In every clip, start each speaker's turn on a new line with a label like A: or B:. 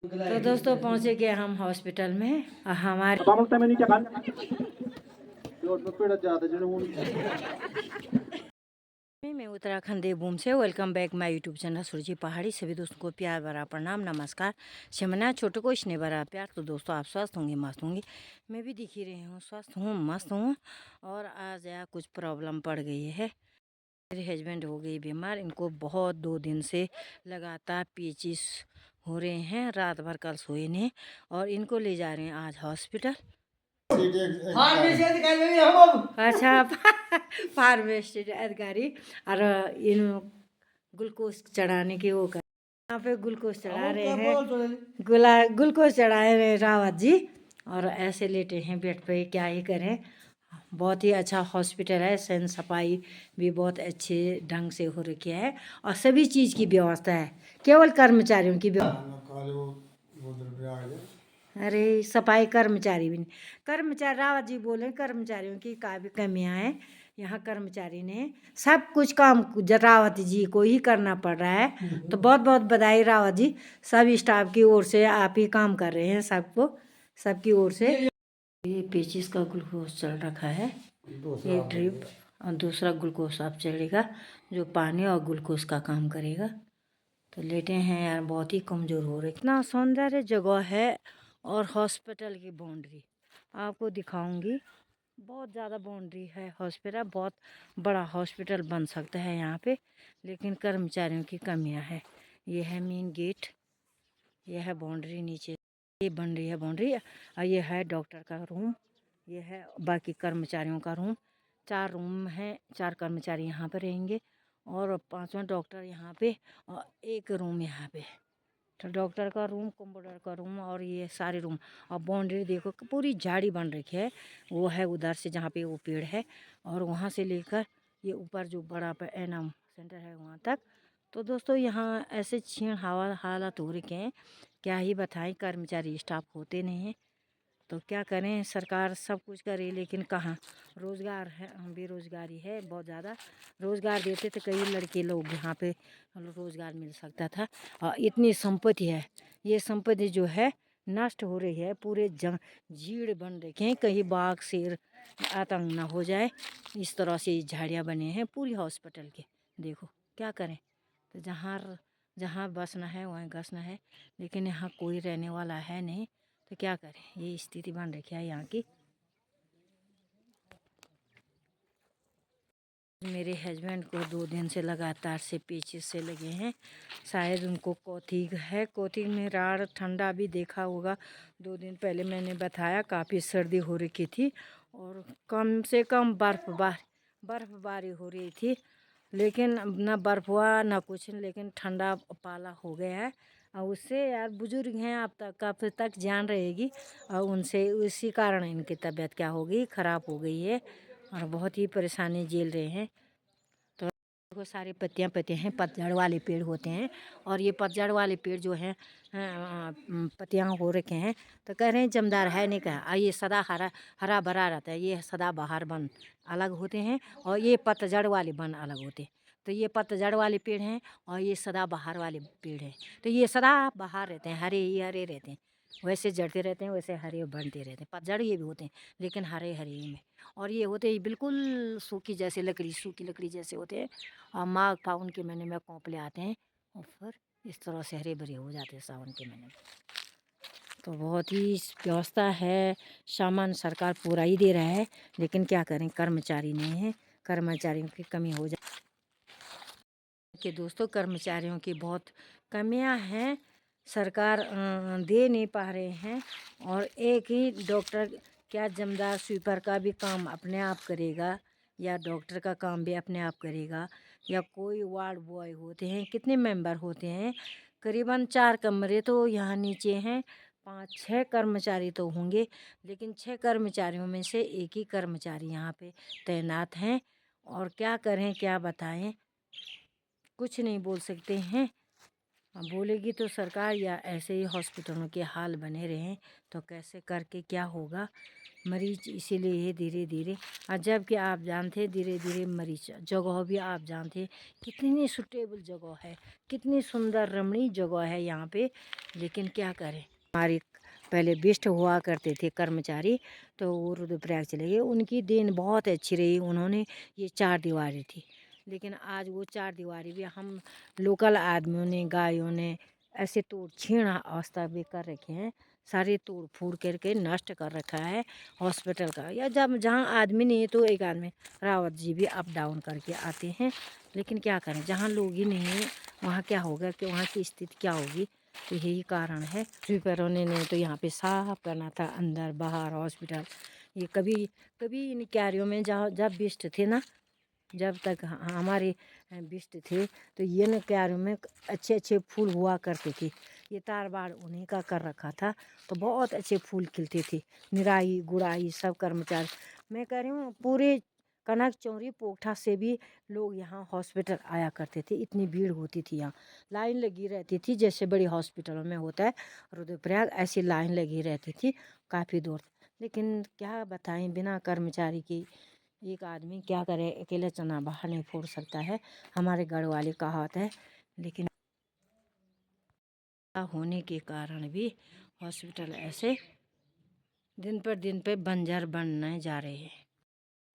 A: तो दोस्तों पहुंचे गए हम हॉस्पिटल में हमारे मैं उत्तराखंड देवभूमि से welcome back my YouTube channel Surji Pahadi. सभी दोस्तों को प्यार भरा प्रणाम नमस्कार। शिमना छोटे को इसने भरा प्यार। तो दोस्तों आप स्वस्थ होंगे मस्त होंगे, मैं भी दिख ही रही हूँ स्वस्थ हूँ मस्त हूँ। और आज यहाँ कुछ प्रॉब्लम पड़ गई है। मेरे हस्बैंड हो गई बीमार, इनको बहुत 2 दिन से लगातार पेचिस हो रहे हैं, रात भर कल सोए नहीं और इनको ले जा रहे हैं आज हॉस्पिटल। अच्छा फार्मेसी अधिकारी और इन ग्लूकोज चढ़ाने की वो कर यहाँ पे ग्लूकोज चढ़ा रहे हैं, ग्लूकोज चढ़ाए रहे रावत जी। और ऐसे लेटे हैं बेड पे, क्या ही करें। बहुत ही अच्छा हॉस्पिटल है, सैन सफाई भी बहुत अच्छे ढंग से हो रखी है और सभी चीज़ की व्यवस्था है, केवल कर्मचारियों की अरे सफाई कर्मचारी भी नहीं, कर्मचारी रावत जी बोले कर्मचारियों की का भी कमियां हैं। यहाँ कर्मचारी ने सब कुछ काम रावत जी को ही करना पड़ रहा है। तो बहुत बहुत बधाई रावत जी, सब स्टाफ की ओर से आप ही काम कर रहे हैं, सबको सबकी ओर से। ये पेचिस का ग्लूकोज चल रखा है, ये ड्रिप और दूसरा ग्लूकोज अब चलेगा जो पानी और ग्लूकोज का काम करेगा। तो लेटे हैं यार, बहुत ही कमज़ोर हो रहे। इतना सौंदर्य जगह है और हॉस्पिटल की बाउंड्री आपको दिखाऊंगी, बहुत ज़्यादा बाउंड्री है। हॉस्पिटल बहुत बड़ा हॉस्पिटल बन सकता है यहाँ पे, लेकिन कर्मचारियों की कमियाँ है। ये है मेन गेट, ये है बाउंड्री, नीचे ये बन रही है बाउंड्री और ये है डॉक्टर का रूम, ये है बाकी कर्मचारियों का रूम। 4 रूम हैं, 4 कर्मचारी यहाँ पर रहेंगे और 5वां डॉक्टर यहाँ पे और 1 रूम यहाँ पे। तो डॉक्टर का रूम, कंप्यूटर का रूम और ये सारे रूम। और बाउंड्री देखो पूरी झाड़ी बन रखी है, वो है उधर से जहाँ पे वो पेड़ है और वहाँ से लेकर ये ऊपर जो बड़ा एनम सेंटर है वहाँ तक। तो दोस्तों यहाँ ऐसे छीण हवा हालत हो रखे हैं, क्या ही बताएं। कर्मचारी स्टाफ होते नहीं हैं तो क्या करें, सरकार सब कुछ करे लेकिन कहाँ रोज़गार है, बेरोज़गारी है बहुत ज़्यादा। रोज़गार देते तो कई लड़के लोग यहाँ पे रोज़गार मिल सकता था। और इतनी संपत्ति है, ये संपत्ति जो है नष्ट हो रही है, पूरे झीड़ बन रखे हैं, कहीं बाघ शेर आतंक ना हो जाए, इस तरह से झाड़ियाँ बने हैं पूरी हॉस्पिटल के। देखो क्या करें, तो जहाँ जहाँ बसना है वहीं घसना है, लेकिन यहाँ कोई रहने वाला है नहीं तो क्या करें, ये स्थिति बन रखी है यहाँ की। मेरे हस्बैंड को 2 दिन से लगातार से पेचिस से लगे हैं, शायद उनको कोथिग है। कोथिग में राड़ ठंडा भी देखा होगा, 2 दिन पहले मैंने बताया काफ़ी सर्दी हो रखी थी और कम से कम बर्फ़बारी हो रही थी, लेकिन ना बर्फ़ हुआ ना कुछ, लेकिन ठंडा पाला हो गया है। और उससे यार बुजुर्ग हैं, आप तक कब तक जान रहेगी और उनसे उसी कारण इनकी तबीयत क्या हो गई, ख़राब हो गई है और बहुत ही परेशानी झेल रहे हैं। तो देखो सारी पत्तियां हैं, पतझड़ वाले पेड़ होते हैं और ये पतझड़ वाले पेड़ जो हैं पत्तियां हो रखे हैं। तो कह रहे हैं जमदार है नहीं कहा, ये सदा हरा हरा भरा रहता है, ये सदा बहार वन अलग होते हैं और ये पतझड़ वाले वन अलग होते हैं। तो ये पतझड़ वाले पेड़ हैं और ये सदा बहार वाले पेड़ हैं। तो ये सदा बहार रहते हैं, हरे ही हरे रहते हैं, वैसे जड़ते रहते हैं, वैसे हरे बनते रहते हैं। पतझड़ ये भी होते हैं लेकिन हरे हरे में, और ये होते ही बिल्कुल सूखी जैसे लकड़ी, सूखी लकड़ी जैसे होते हैं। और माघ फागुन के महीने में कोंपले आते हैं और फिर इस तरह से हरे भरे हो जाते हैं सावन के महीने में। तो बहुत ही व्यवस्था है, सामान सरकार पूरा ही दे रहा है, लेकिन क्या करें कर्मचारी नहीं है, कर्मचारियों की कमी हो जाए कि दोस्तों कर्मचारियों की बहुत कमियां हैं, सरकार दे नहीं पा रहे हैं। और एक ही डॉक्टर क्या जमदार स्वीपर का भी काम अपने आप करेगा या डॉक्टर का काम भी अपने आप करेगा, या कोई वार्ड बॉय होते हैं, कितने मेंबर होते हैं, करीबन 4 कमरे तो यहाँ नीचे हैं, 5-6 कर्मचारी तो होंगे, लेकिन 6 कर्मचारियों में से एक ही कर्मचारी यहाँ पे तैनात हैं। और क्या करें क्या बताएं, कुछ नहीं बोल सकते हैं। बोलेगी तो सरकार या ऐसे ही हॉस्पिटलों के हाल बने रहें तो कैसे करके क्या होगा। मरीज इसीलिए धीरे धीरे, और जबकि आप जानते हैं धीरे धीरे मरीज जगह भी आप जानते हैं कितनी सूटेबल जगह है, कितनी सुंदर रमणीय जगह है यहाँ पे। लेकिन क्या करें, हमारे पहले बेस्ट हुआ करते थे कर्मचारी, तो वो रुद्रप्रयाग चले गए। उनकी देन बहुत अच्छी रही, उन्होंने ये 4 दीवारी थी। लेकिन आज वो 4 दीवारी भी हम लोकल आदमियों ने, गायों ने ऐसे तोड़ छीण अवस्था भी कर रखे हैं, सारे तोड़ फोड़ करके नष्ट कर रखा है हॉस्पिटल का। या जब जहाँ आदमी नहीं है तो एक आदमी रावत जी भी अप डाउन करके आते हैं। लेकिन क्या करें, जहाँ लोग ही नहीं है वहाँ क्या होगा, कि वहाँ की स्थिति क्या होगी। तो यही कारण है। स्वीपरों ने तो यहाँ पे साफ करना था, अंदर बाहर हॉस्पिटल। ये कभी कभी इन क्यारियों में जब बिस्ट थे ना, जब तक हमारे बिस्ट थे तो ये न क्यारियों में अच्छे अच्छे फूल हुआ करते थे। ये तारबाड़ उन्हीं का कर रखा था, तो बहुत अच्छे फूल खिलते थे। निराई गुड़ाई सब कर्मचारी, मैं कह रही हूँ पूरे कनक चौरी पोखठा से भी लोग यहाँ हॉस्पिटल आया करते थे। इतनी भीड़ होती थी, यहाँ लाइन लगी रहती थी, जैसे बड़ी हॉस्पिटलों में होता है रुद्रप्रयाग, ऐसी लाइन लगी रहती थी काफ़ी दूर। लेकिन क्या बताएं, बिना कर्मचारी के एक आदमी क्या करे, अकेले चना बाहर नहीं फोड़ सकता है, हमारे गढ़ वाले कहावत है। लेकिन होने के कारण भी हॉस्पिटल ऐसे दिन पर बंजर बनने जा रहे हैं।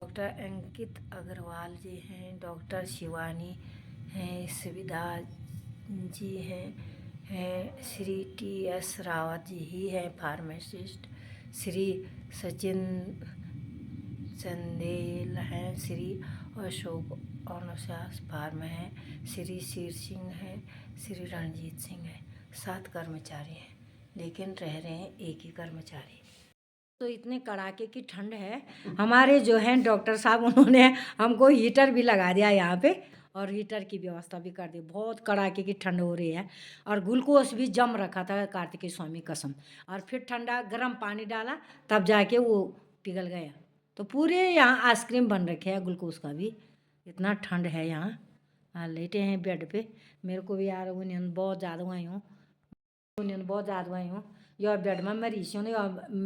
A: डॉक्टर अंकित अग्रवाल जी हैं, डॉक्टर शिवानी हैं, सुविधा जी हैं श्री टी.एस. रावत जी ही हैं फार्मासिस्ट, श्री सचिन चंदेल हैं, श्री अशोक अनुशास फार्म हैं, श्री शीर सिंह हैं, श्री रणजीत सिंह हैं। 7 कर्मचारी हैं, लेकिन रह रहे हैं एक ही कर्मचारी। तो इतने कड़ाके की ठंड है, हमारे जो हैं डॉक्टर साहब उन्होंने हमको हीटर भी लगा दिया यहाँ पे, और हीटर की व्यवस्था भी कर दी। बहुत कड़ाके की ठंड हो रही है, और ग्लूकोज भी जम रखा था कार्तिकेय स्वामी कसम, और फिर ठंडा गर्म पानी डाला तब जाके वो पिघल गया। तो पूरे यहाँ आइसक्रीम बन रखे हैं ग्लूकोज का भी, इतना ठंड है यहाँ। लेटे हैं बेड पे, मेरे को भी यार ऊँघ बहुत ज़्यादा आई हूँ, बहुत ज़्यादा आई हूँ। या बेड में मैं रही हूँ, या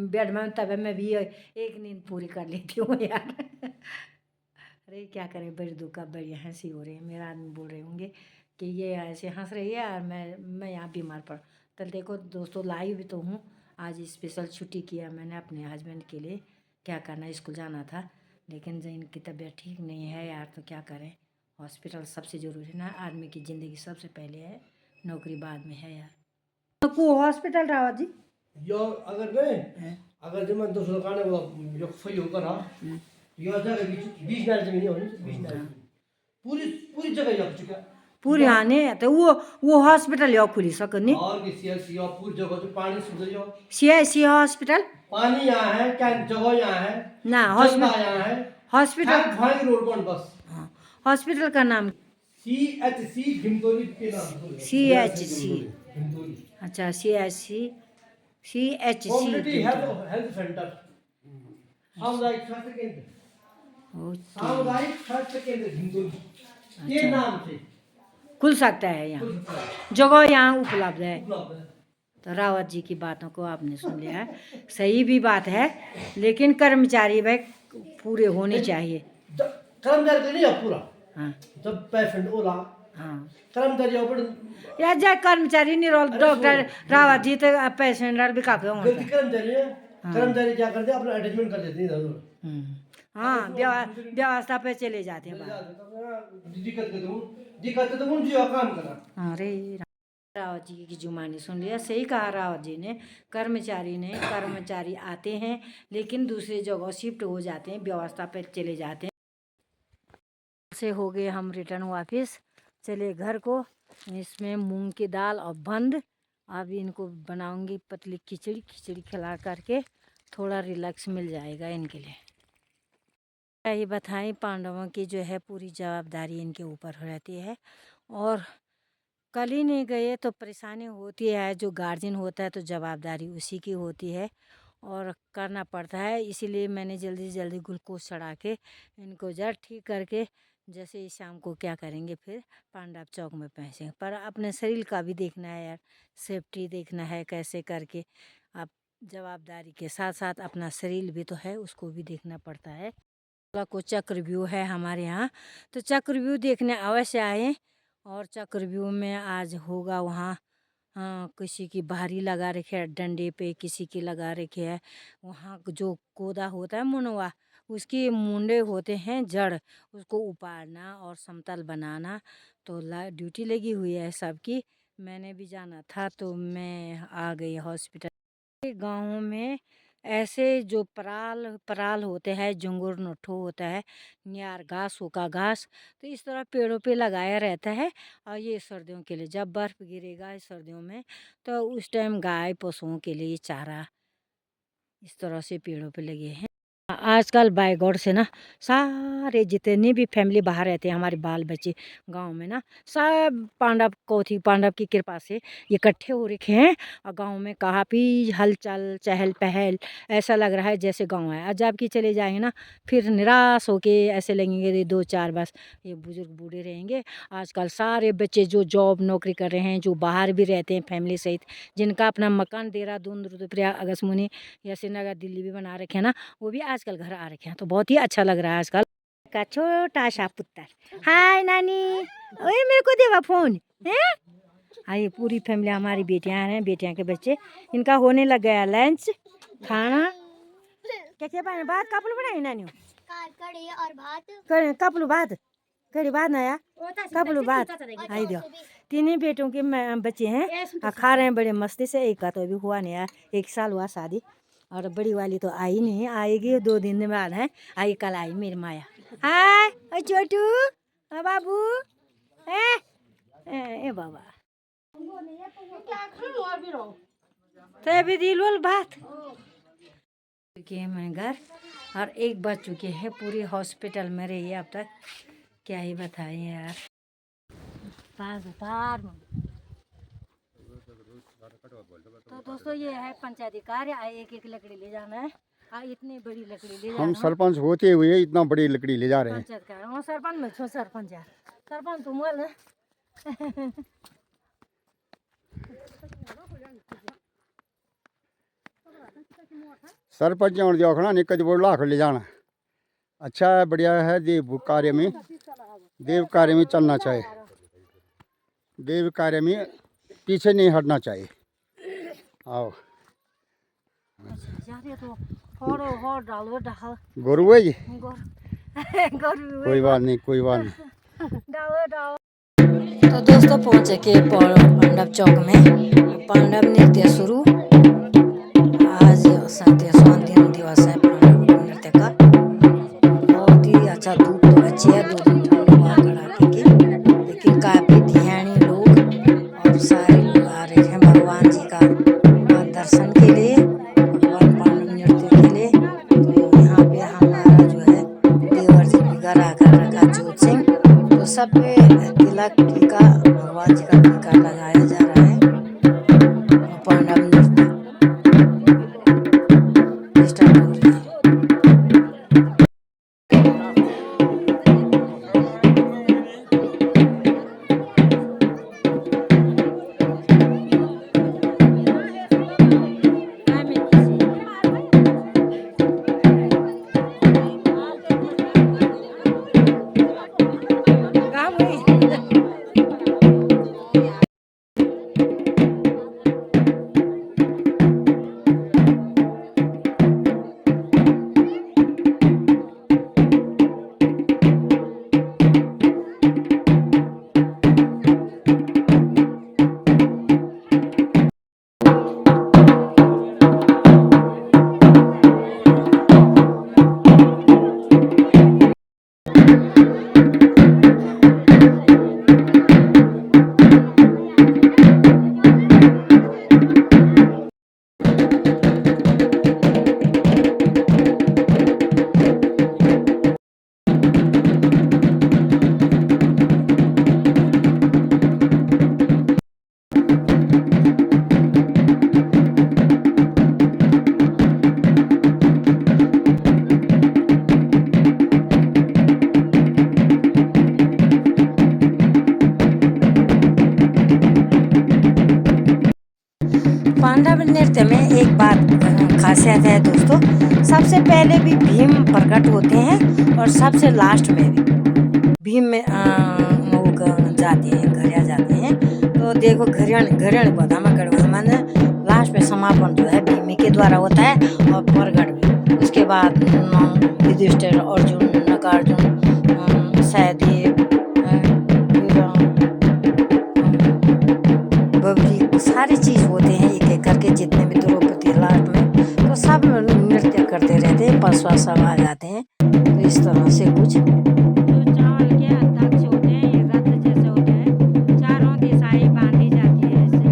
A: बेड में तब मैं भी एक नींद पूरी कर लेती हूँ यार। अरे क्या करें, बड़ी दुख का बड़ी हंसी हो रही है। मेरा आदमी बोल रहे होंगे कि ये ऐसे हंस रही है, और मैं यहाँ बीमार पड़। तो देखो दोस्तों, लाइव भी तो हूँ। आज स्पेशल छुट्टी किया मैंने अपने हस्बैंड के लिए, क्या करना, स्कूल जाना था। लेकिन जब इनकी तबीयत ठीक नहीं है यार, तो क्या करें। हॉस्पिटल सबसे ज़रूरी ना, आदमी की ज़िंदगी सबसे पहले है, नौकरी बाद में है यार। को हॉस्पिटल रावत जी
B: यो अगर नहीं, अगर जब मैं दूसरा खाने वो यो फई होकर हाँ, यो जगह बीच नाल जमीन हो नहीं, बीच नाल पूरी पूरी जगह यो चुका
A: पूरी आने तो वो हॉस्पिटल यो खुली सकनी,
B: और कि सीएससी यो पूरी जगह तो पानी सुधर यो,
A: सीआईसी हॉस्पिटल
B: पानी यहाँ है, क्या जगह यहाँ है
A: ना,
B: जनता यहाँ है,
A: हॉस्पिटल
B: भाई रोड पर बस।
A: हाँ, हॉस्पिटल का नाम
B: सीएचसी घिमतोली के नाम
A: CHC,
B: घिमतोली
A: अच्छा CHC
B: कम्युनिटी हेल्थ सेंटर, सामुदायिक स्वास्थ्य केंद्र, सामुदायिक स्वास्थ्य केंद्र घिमतोली के नाम से
A: खुल सकता है यहाँ, जगह यहाँ उपलब्ध है।
B: उपलब्ध है।
A: तो रावत जी की बातों को आपने सुन लिया है, सही भी बात है। लेकिन कर्मचारी भाई पूरे होने चाहिए।
B: कर्मचारी तो नहीं है पूरा,
A: हाँ
B: जब पेशेंट होला
A: हाँ,
B: कर्मचारी ऊपर
A: या जा कर्मचारी नहीं रोल, डॉक्टर रावत जी तो पेशेंट भी काफी
B: गलती
A: होता है।
B: कर्मचारी है, कर्मचारी क्या करते हैं अपना अटैचमेंट कर देते हैं इधर
A: हाँ, व्यवस्था पे चले जाते हैं बाहर।
B: दिक्कत तो उन जो काम करना।
A: अरे रावत जी की जुबानी सुन लिया, सही कहा रावत जी ने। कर्मचारी आते हैं लेकिन दूसरी जगह शिफ्ट हो जाते हैं, व्यवस्था पे चले जाते हैं। से हो गए हम रिटर्न वापस, चले घर को। इसमें मूंग की दाल और बंद, अब इनको बनाऊंगी पतली खिचड़ी खिला करके थोड़ा रिलैक्स मिल जाएगा इनके लिए। क्या ही बताएं, पांडवों की जो है पूरी जवाबदारी इनके ऊपर रहती है, और कल ही नहीं गए तो परेशानी होती है। जो गार्जियन होता है तो जवाबदारी उसी की होती है, और करना पड़ता है। इसीलिए मैंने जल्दी जल्दी ग्लूकोज चढ़ा के इनको जड़ ठीक करके जैसे ही शाम को क्या करेंगे, फिर पांडव चौक में पहुँचेंगे। पर अपने शरीर का भी देखना है यार, सेफ्टी देखना है कैसे करके। आप जवाबदारी के साथ साथ अपना शरीर भी तो है, उसको भी देखना पड़ता है। को चक्रव्यूह है हमारे यहाँ, तो चक्रव्यूह देखने अवश्य आए। और चक्रव्यूह में आज होगा वहाँ, हाँ, किसी की बाहरी लगा रखे है डंडे पे, किसी की लगा रखे है वहाँ जो कोदा होता है मुनवा, उसकी मुंडे होते हैं जड़, उसको उपाड़ना और समतल बनाना। तो ड्यूटी लगी हुई है सबकी। मैंने भी जाना था तो मैं आ गई हॉस्पिटल। गाँव में ऐसे जो पराल पराल होते हैं, झुंगुर नट्ठू होता है, नियार घास, सूखा घास, तो इस तरह पेड़ों पे लगाया रहता है। और ये सर्दियों के लिए, जब बर्फ़ गिरेगा इस सर्दियों में, तो उस टाइम गाय पशुओं के लिए चारा इस तरह से पेड़ों पे लगे हैं। आजकल बाय गॉड से ना सारे जितने भी फैमिली बाहर रहते हैं, हमारे बाल बच्चे गांव में ना, सब पांडव की कृपा से इकट्ठे हो रखे हैं। और गांव में काफ़ी हलचल चहल पहल, ऐसा लग रहा है जैसे गांव है। और जब कि चले जाएंगे ना, फिर निराश होके ऐसे लगेंगे ये 2-4 बस ये बुजुर्ग बूढ़े रहेंगे। आजकल सारे बच्चे जो जॉब नौकरी कर रहे हैं, जो बाहर भी रहते हैं फैमिली सहित, जिनका अपना मकान देहरादून, रुद्रप्रयाग, अगस्मुनी या श्रीनगर, दिल्ली भी बना रखे हैं ना, वो भी आजकल घर आ रखे हैं। तो बहुत ही अच्छा लग रहा है आजकल का छोटा सा पुत्र। हाय नानी, ओए मेरे को देवा फोन है। हाँ, ये पूरी फैमिली हमारी बेटियां हैं, बेटियां के बच्चे। इनका होने लग गया लंच, खाना। क्या क्या बनाए? भात कापलू बनाए नानी?
C: कड़ी और भात।
A: कापलू भात, कड़ी भात नया कापलू भात। आई दो तीनों बेटों के बच्चे हैं, खा रहे हैं बड़े मस्ती से। एक का तो अभी हुआ नहीं यार, 1 साल हुआ शादी। और बड़ी वाली तो आई नहीं, आएगी 2 दिन बाद है। आई कल आई मेरी माया। हाय छोटू, बाबू, ए बाबा तो अभी दिलवल बात के मैं घर, और 1 बज चुके हैं। पूरी हॉस्पिटल में रही है अब तक, क्या ही बताएं यार। तो दोस्तों ये है पंचायती कार्य, एक एक लकड़ी ले जाना है। इतनी बड़ी लकड़ी ले जाना।
D: हम सरपंच होते हुए इतना बड़ी लकड़ी ले जा रहे हैं।
A: पंचायत कार्य सरपंच में छो, सरपंच यार, सरपंच तुम बोल
D: सरपंच और जो खड़ा निकज बोल लाख ले जाना अच्छा है, बढ़िया है। देव कार्य में चलना चाहिए, देव कार्य में पीछे नहीं हटना चाहिए। आओ गोरू है जी, कोई बात नहीं, कोई बात नहीं।
A: तो दोस्तों पहुँचे के पांडव चौक में पांडव नृत्य शुरू। आज 37वां दिवस है पांडव नृत्य का। बहुत ही अच्छा, धूप तो अच्छी है, 2 दिन ठंड हुआ कड़ाके की, लेकिन काफ़ी ध्यानी लोग और सारे लोग आ रहे हैं भगवान जी का दर्शन के लिए, भगवान पांडव नृत्य के लिए। तो यहाँ पे हमारा जो है देवर जी भी घर आकर रखा जोत सिंह, तो सब पे तिलक टीका, भगवान जी का टीका लगाया जा रहा है। पांडव नृत्य सब नृत्य में एक बात खासियत है दोस्तों, सबसे पहले भी भीम प्रकट होते हैं और सबसे लास्ट में भी भीम में वो जाते हैं, घरिया जाते हैं। तो देखो घरियाण बदामा गढ़ माने लास्ट में समापन जो है भीम के द्वारा होता है और प्रकट भी। उसके बाद युधिष्ठिर, अर्जुन, नगार्जुन, सहदेव, बबरी, सारी चीज़ होते हैं एक एक करके, जितने भी द्रौपदी लास्ट में, तो सब नृत्य करते रहते हैं, पशुआ सब आ जाते हैं। तो इस तरह से कुछ चावल के अध्यक्ष होते हैं, ये रथ जैसे होते हैं, चारों दिशाएं बांधी जाती है ऐसे।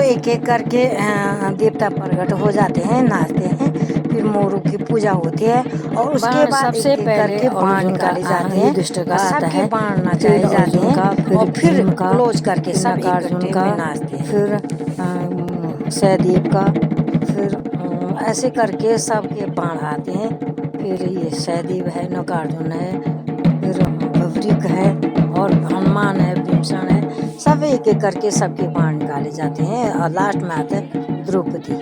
A: एक एक करके देवता प्रकट हो जाते हैं, नाचते हैं, फिर मोरों की पूजा होती है और उसके बाद सबसे पहले बाण निकाले जाते हैं, सबके बाण नचाए जाते हैं और फिर क्लोज करके सब अर्जुन का नाचते हैं, फिर सहदेव का, फिर ऐसे करके सबके बाण आते हैं। फिर ये सहदेव है, नगार्जुन है, फिर बबरीक है और हनुमान है, भीमसेन है, सब एक एक करके सबके बाण निकाले जाते हैं और लास्ट में आते हैं द्रौपदी।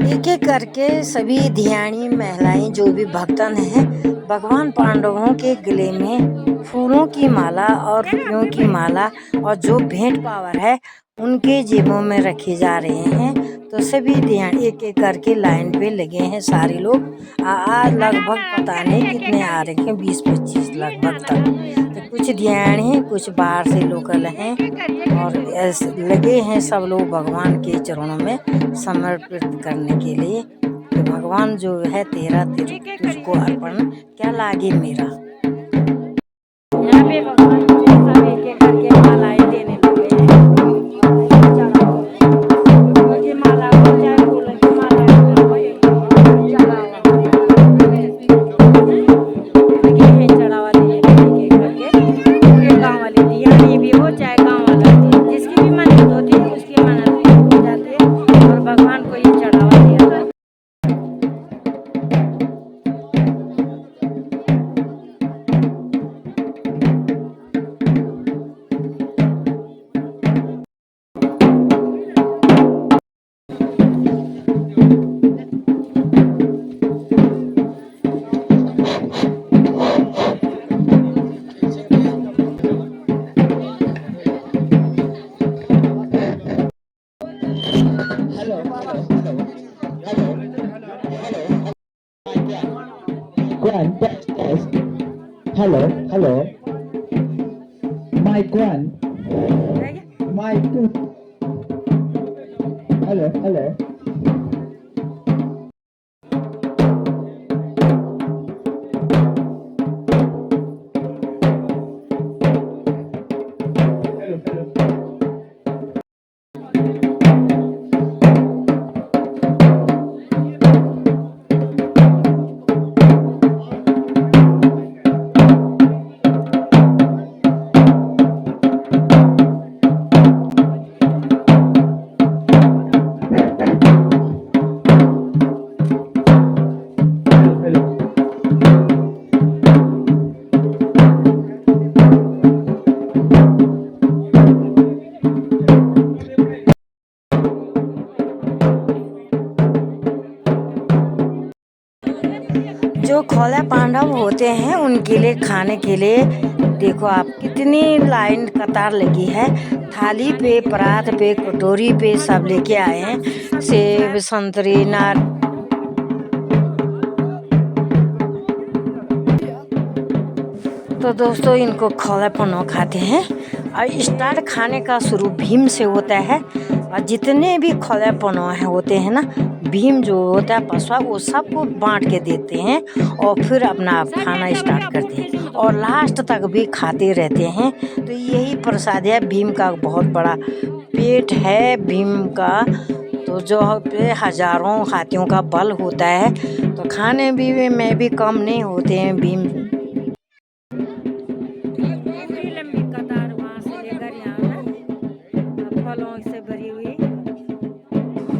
A: एक एक करके सभी ध्यानी महिलाएं जो भी भक्तन हैं, भगवान पांडवों के गले में फूलों की माला और फूलों की माला और जो भेंट पावर है उनके जेबों में रखे जा रहे हैं। तो सभी ध्यान एक एक करके लाइन पे लगे हैं सारे लोग। आज लगभग पता नहीं कितने आ रहे हैं, 20-25 लगभग तक। तो कुछ ध्यान हैं, कुछ बाहर से लोकल हैं और ऐसे लगे हैं सब लोग भगवान के चरणों में समर्पित करने के लिए। तो भगवान जो है तेरा तुझको अर्पण क्या लागे मेरा। यहाँ पे भगवान जी सब एक एक करके मालाएं देने लगे हैं। ये माला हो चाहे फूलों की माला चढ़ावा देने एक एक करके पूरे गाँव वाले दियानी भी हो चाहे गाँव वाला जिसकी भी मन्नत होती है उसकी मन्नत हो जाती है और भगवान को ये चढ़ावा दिया जाता है।
E: Gwen, test, test. Hello, hello. My Gwen. My two. Hello, hello.
A: जो खोला पांडव होते हैं उनके लिए खाने के लिए देखो आप कितनी लाइन कतार लगी है। थाली पे, परात पे, कटोरी पे सब लेके आए हैं सेब, संतरी, नार। तो दोस्तों इनको खोला पन्नो खाते हैं और स्टार्ट खाने का शुरू भीम से होता है। और जितने भी खोला पन्नो होते हैं ना, भीम जो होता है पसवा वो सबको बांट के देते हैं और फिर अपना खाना स्टार्ट करते हैं और लास्ट तक भी खाते रहते हैं। तो यही प्रसाद है भीम का, बहुत बड़ा पेट है भीम का। तो जो पे हजारों हाथियों का बल होता है तो खाने भी में भी कम नहीं होते हैं भीम। लंबी कतार वहाँ से लेकर यहाँ फलों से भरी हुई।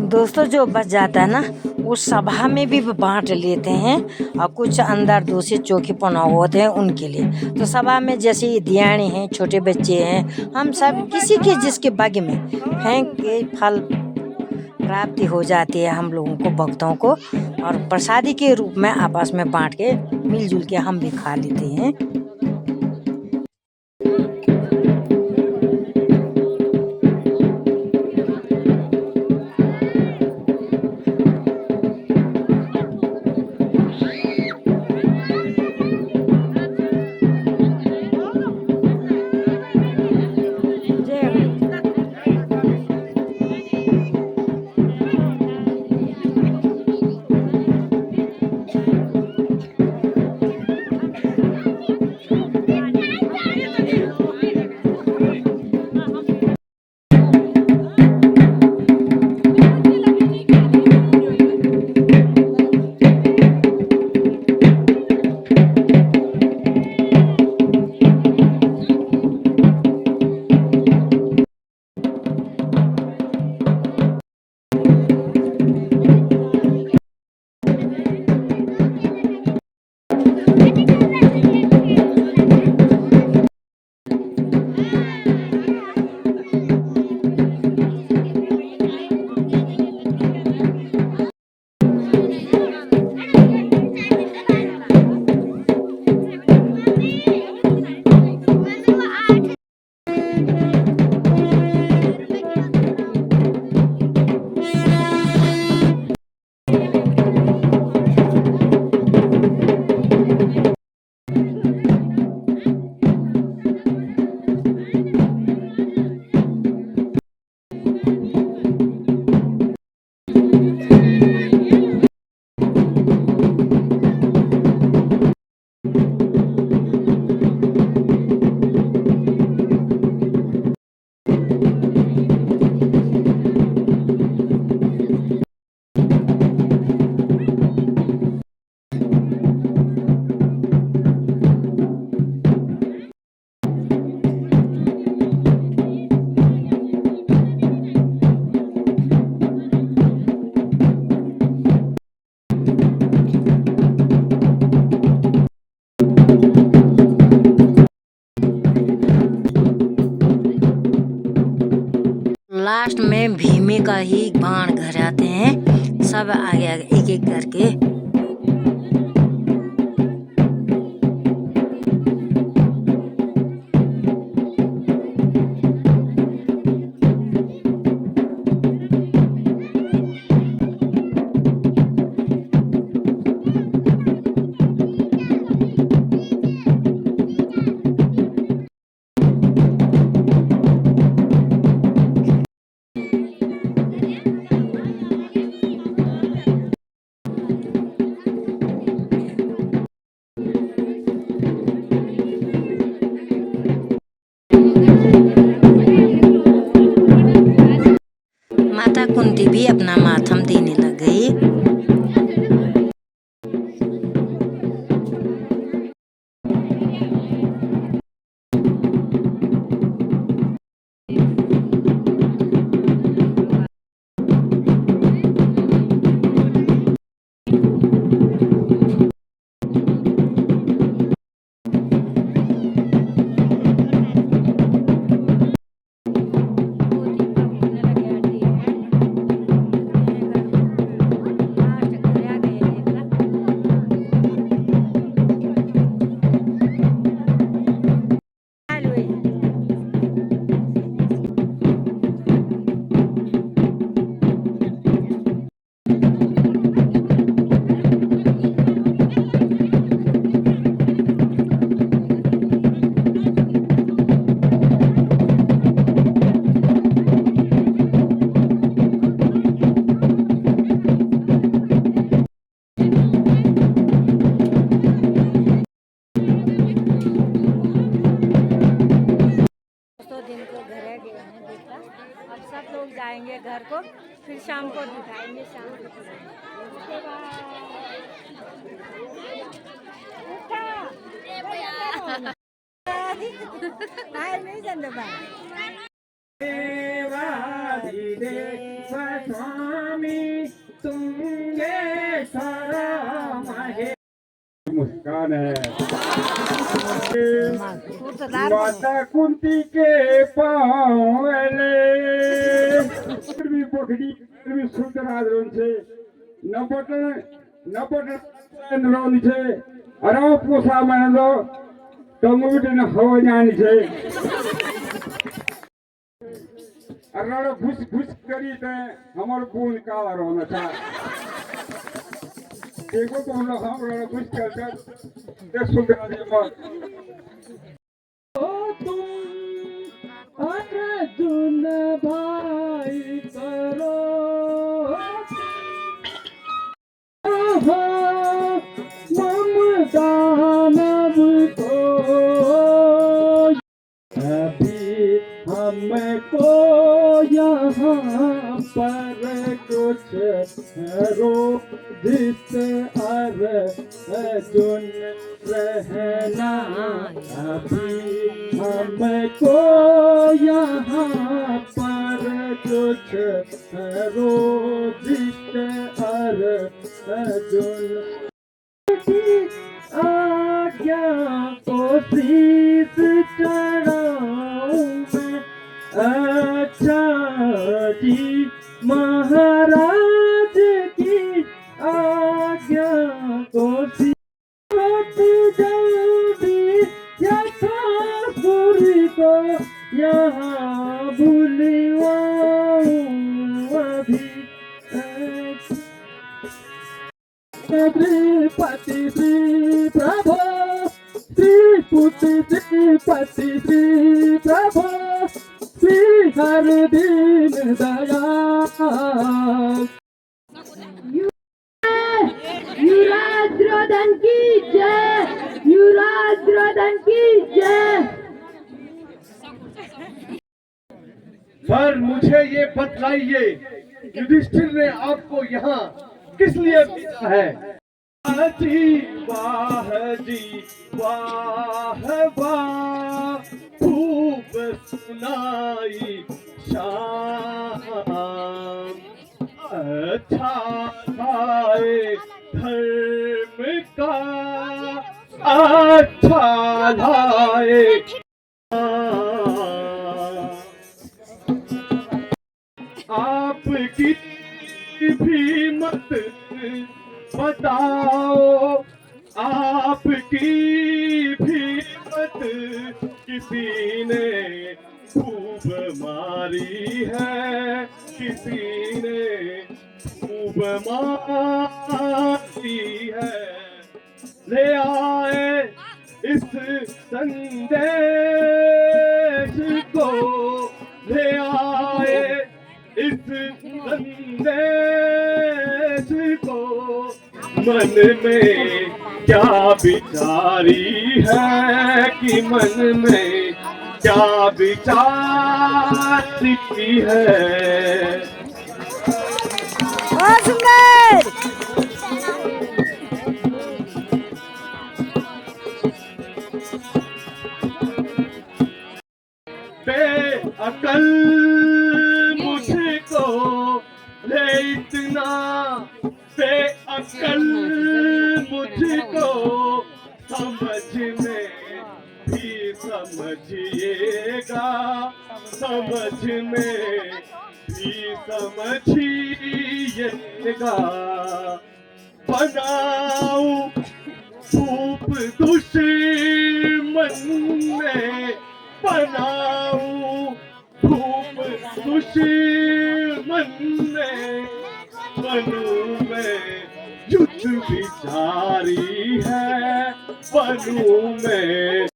A: दोस्तों जो बच जाता है ना वो सभा में भी बांट लेते हैं और कुछ अंदर दूसरे चौकी पनाव होते हैं उनके लिए। तो सभा में जैसे दियाणी हैं, छोटे बच्चे हैं, हम सब किसी के जिसके भाग्य में फेंक के फल प्राप्ति हो जाती है हम लोगों को, भक्तों को, और प्रसादी के रूप में आपस में बांट के मिलजुल के हम भी खा लेते हैं। लास्ट में भीमे का ही बाण घर आते हैं, सब आगे आगे एक एक करके। माता कुंती भी अपना माथम देने लग गई। अब सब लोग जाएंगे घर को, फिर शाम को दिखाएंगे। शाम को उसके बाद नहीं जाने
F: मुस्कान है माता कुंती के पावले पोखड़ी सुंदर आदरण छे नपटन रोनी छे अरो पोसा मानो टमुट न हवा जानी छे अरड़ घुस घुस करी ते हमर खून काला रोना था देखो तो हम लोग हम रड़ घुस कर ते सुंदर आदरण तुम अर्जुन भाई करो मम दानव को अभी हमको यहाँ पर कुछ रोधित अर्जुन रहना अभी हमको यहाँ पर कुछ रोधित अर्जुन आज्ञा को शीश चढ़ाऊं मैं अच्छा जी महाराज की आज्ञा को जल्दी यथापुरी को यहाँ बुलवाऊं अभी श्रीपति श्री प्रभु श्रीपुति श्रीपति श्री प्रभु श्री हर दीन दयाल
G: युवराज रोदन की जय, युवराज रोदन की जय।
B: पर मुझे ये बतलाइए युधिष्ठिर ने आपको यहाँ किस लिए भेजा है? जी वाह वाह खूब सुनाई शाम अच्छा लाए धर्म का अच्छा लाए
H: आपकी भी मत बताओ, आपकी भी मत किसी ने खूब मारी है, किसी ने खूब मारी है। ले आए इस संदेश को, ले आए इस संदेश को, मन में क्या विचारी है कि मन में क्या विचारी है।
A: बहुत सुंदर।
H: बेअकल मुझको ले इतना, बेअकल मुझको समझ में भी समझिएगा, समझ में भी समझिएगा। बनाऊं धूप दुश्मन में, बनाऊं धूप दुश्मन में, बनूं मैं युद्ध विचारी है, बनूं मैं।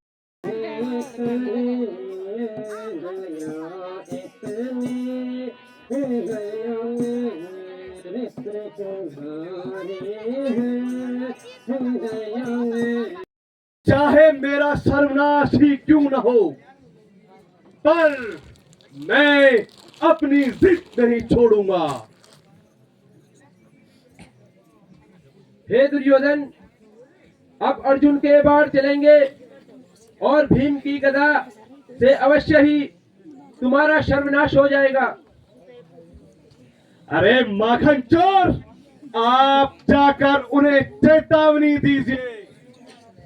H: चाहे मेरा सर्वनाश ही क्यों न हो, पर मैं अपनी जिद नहीं छोड़ूंगा।
I: हे दुर्योधन, अब अर्जुन के बाण चलेंगे और भीम की गदा से अवश्य ही तुम्हारा सर्वनाश हो जाएगा।
H: अरे माखन चोर, आप जाकर उन्हें चेतावनी दीजिए।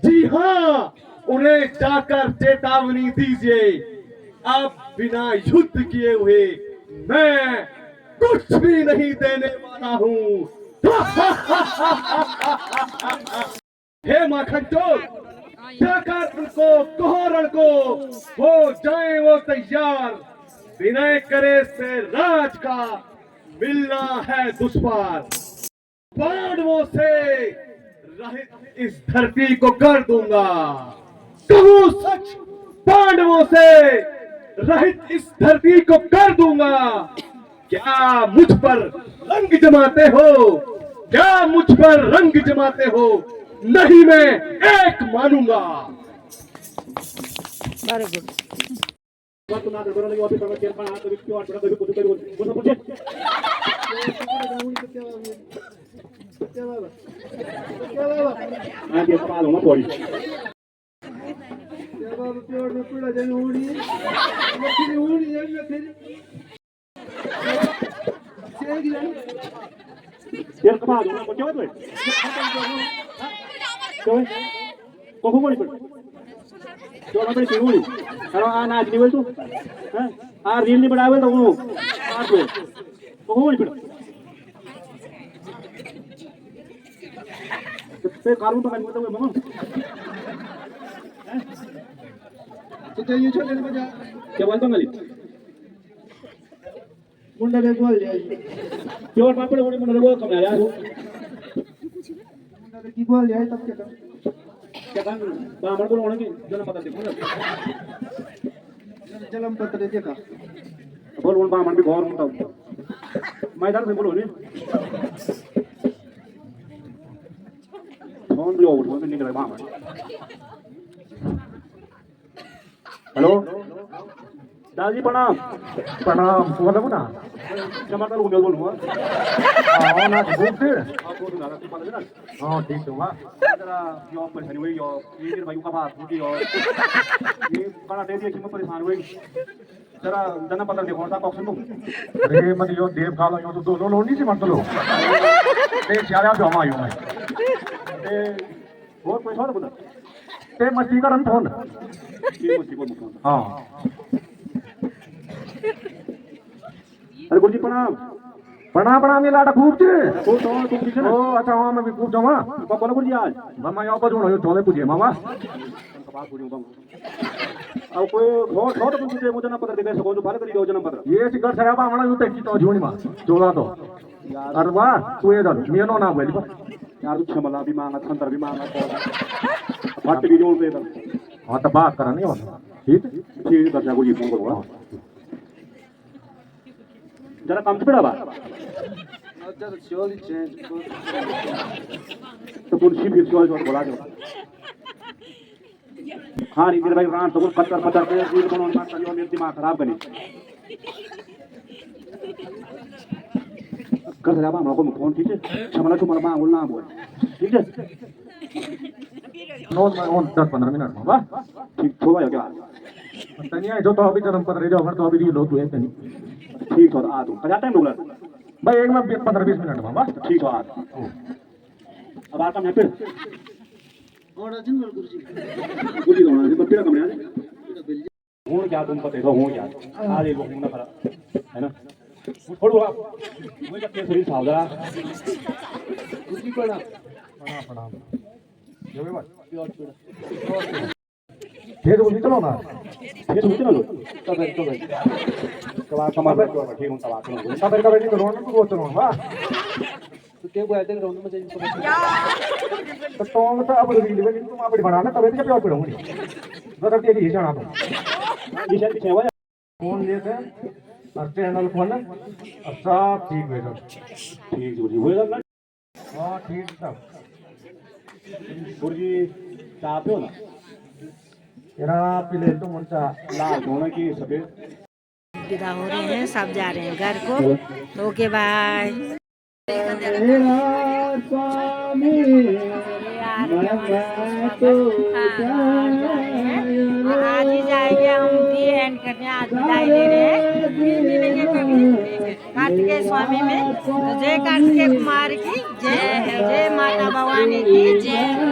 H: जी हाँ, उन्हें जाकर चेतावनी दीजिए। अब बिना युद्ध किए हुए मैं कुछ भी नहीं देने वाला हूँ। हे माखन चोर, जाकर उनको कहो को हो जाए वो तैयार। विनय करे से राज का मिलना है दुश्वार। पांडवों से रहित इस धरती को कर दूंगा। कहूं सच, पांडवों से रहित इस धरती को कर दूंगा। क्या मुझ पर रंग जमाते हो? क्या मुझ पर रंग जमाते हो? नहीं, मैं एक मानूंगा।
A: Very good.
J: रील बढ़ावे तो कानून क्या बोलता हूँ मुंडा के बोल प्योर पापड़ बोले मुंडा वो कम यार मुंडा की बोल यार तब क्या काम बामण को होने की जन्म पता देखो जन्म पत्र देखा बोल बोल बामण भी बहुत मोटा मैं इधर से बोलो नहीं फोन भी ओवर फोन निकल बामण हेलो दादी प्रणाम प्रणाम बोलो ना जमा कर बोल बोलूंगा हां ना बहुत फिर आप बोल ना तू पता है ना हां ठीक है जरा जॉब पर खड़ी हुई और ये भाई का बात होगी और ये बड़ा दे दिया कि मैं परेशान हुई जरा जना पता देखो सा ऑप्शन तुम अरे मत यो देव खा लो यो तो दो लो नहीं से मत लो ते यार आप हम आयो मैं ते और कोई और बता ते मस्ती का रन फोन ये मस्ती को हां अरे गुरुजी प्रणाम प्रणाम ये लाटा खूब छे ओ अच्छा हां मैं भी खूब जावा बोला गुरुजी आज मामा यहाँ पर जो चले पूछे मामा अब कोई बहुत बहुत पूछे मुझे ना पता देखे सको जो बात करी योजना पत्र ये सिकर सराबा हमारा यूं तक तो जोनी मां जोला तो अरे वाह तू ये दल मेनो ना बोली यार तू क्षमला भी मांगा संतर भी मांगा बात भी जोड़ पे हां तो बात करा नहीं हो ठीक ठीक दर्शक को ये फोन करूंगा जरा काम से पड़ा बा तो कुर्सी फिर से और बोला दो हाँ रिंदर भाई रान तो पत्थर पत्थर पे ये कोनो बात करियो मेरे दिमाग खराब बने कर रहा हम लोग को फोन ठीक है छमला छमला मांग ना बोल ठीक है नो ऑन 10-15 मिनट में वाह ठीक हो गया क्या तनिया जो तो अभी जन्म पर रेडियो अगर तो अभी लो तू है तनी ठीक है आ तू क्या टाइम होगा भाई एक में 15-20 मिनट में वाह ठीक है आ अब आता मैं फिर और अर्जुन गुरुजी गुरुजी होना है फिर कमरे हूं क्या तुम पते हो हूं क्या आज ये लोग ना खरा है ना छोड़ो आप मुझे क्या शरीर सावधान गुरुजी प्रणाम जो भी बात ये तो चलो ना ये तो चलो तो कबार कमाल ठीक हूं तबाक कबार नहीं करो ना तू चलो वाह तो क्या को आते ग्राउंड में चाहिए तो टोंग तो अब रील में तुम आप बनाना तब तो क्या पड़ोगे जरा ये ही जाना तुम ये शायद पीछे हुआ फोन लिए थे और चैनल फोन सब ठीक है ठीक होएगा ना हां ठीक सब गुरुजी चाह पे हो ना तेरा पीले तो मनसा लाल होना की सफेद
A: विदा हो रहे हैं सब जा रहे हैं घर को तो ओके बाय
E: स्वामी
A: आज ही जाएंगे हम भी एंड करने आज विदाई दे रहे हैं फिर मिलेंगे कभी कार्तिकेय स्वामी में तो जय कार्तिकेय कुमार की जय जय माता भवानी की जय